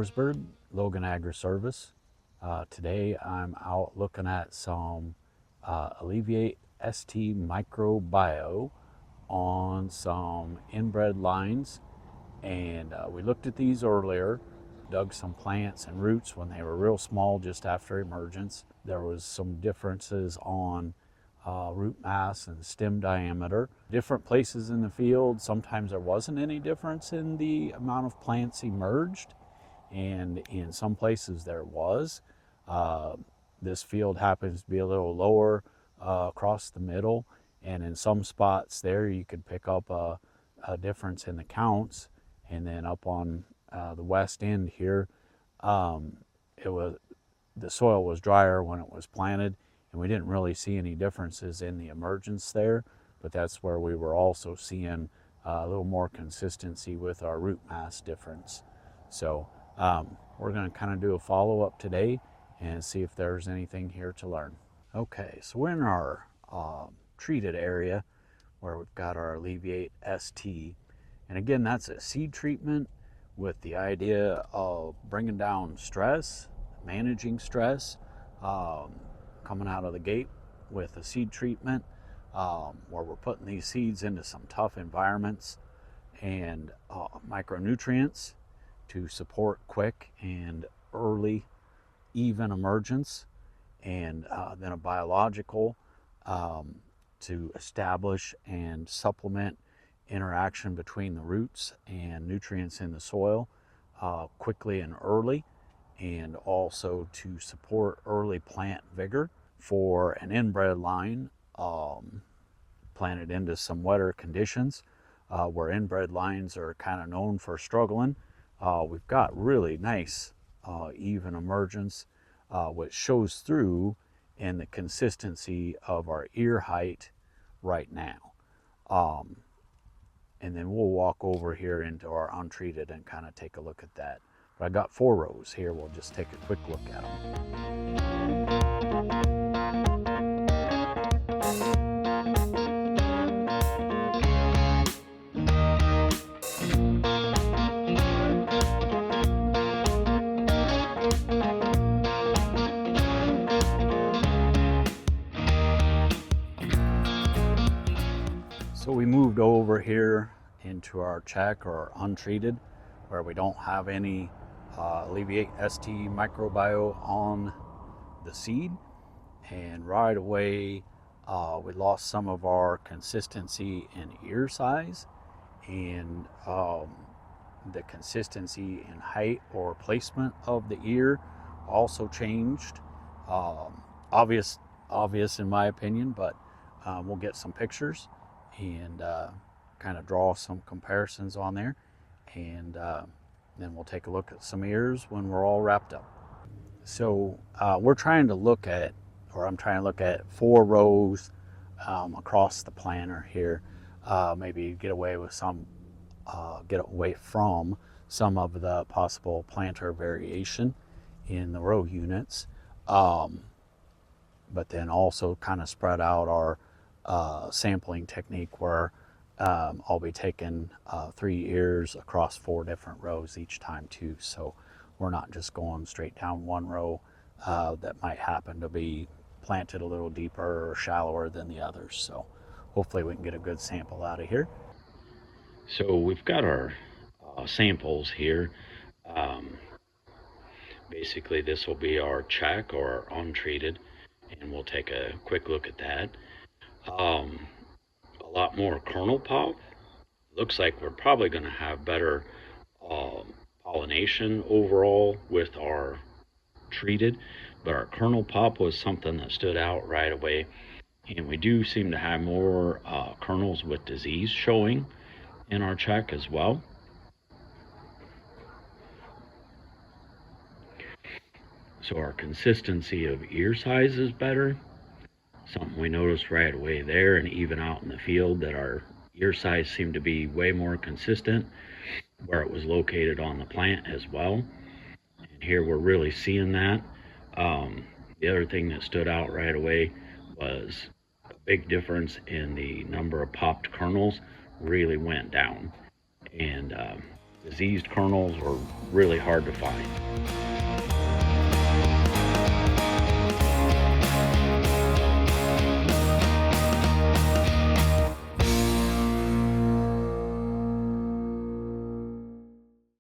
Harrisburg, Logan Agri-Service. Today I'm out looking at some Alleviate ST Microbio on some inbred lines, and we looked at these earlier, dug some plants and roots when they were real small just after emergence. There was some differences on root mass and stem diameter. Different places in the field, sometimes there wasn't any difference in the amount of plants emerged, and in some places there was. This field happens to be a little lower across the middle, and in some spots there you could pick up a difference in the counts. And then up on the west end here, the soil was drier when it was planted, and we didn't really see any differences in the emergence there, but that's where we were also seeing a little more consistency with our root mass difference. So we're going to kind of do a follow-up today and see if there's anything here to learn. Okay, so we're in our treated area where we've got our Alleviate ST, and again, that's a seed treatment with the idea of bringing down stress, managing stress, coming out of the gate with a seed treatment where we're putting these seeds into some tough environments and micronutrients to support quick and early even emergence, and then a biological to establish and supplement interaction between the roots and nutrients in the soil quickly and early, and also to support early plant vigor for an inbred line planted into some wetter conditions where inbred lines are kind of known for struggling. We've got really nice even emergence, which shows through in the consistency of our ear height right now. And then we'll walk over here into our untreated and kind of take a look at that. But I got 4 rows here. We'll just take a quick look at them. So we moved over here into our check or untreated, where we don't have any Alleviate ST Microbio on the seed, and right away we lost some of our consistency in ear size, and the consistency in height or placement of the ear also changed. Obvious in my opinion, but we'll get some pictures and kind of draw some comparisons on there, and then we'll take a look at some ears when we're all wrapped up. So we're trying to look at, or I'm trying to look at 4 rows across the planter here, maybe get away from some of the possible planter variation in the row units, but then also kind of spread out our sampling technique where I'll be taking 3 ears across 4 different rows each time too, so we're not just going straight down one row that might happen to be planted a little deeper or shallower than the others. So hopefully we can get a good sample out of here. So we've got our samples here. Basically this will be our check or untreated, and we'll take a quick look at that. A lot more kernel pop. Looks like we're probably going to have better pollination overall with our treated, but our kernel pop was something that stood out right away, and we do seem to have more kernels with disease showing in our check as well. So our consistency of ear size is better. Something we noticed right away there, and even out in the field, that our ear size seemed to be way more consistent where it was located on the plant as well. And here we're really seeing that. The other thing that stood out right away was a big difference in the number of popped kernels really went down. And Diseased kernels were really hard to find.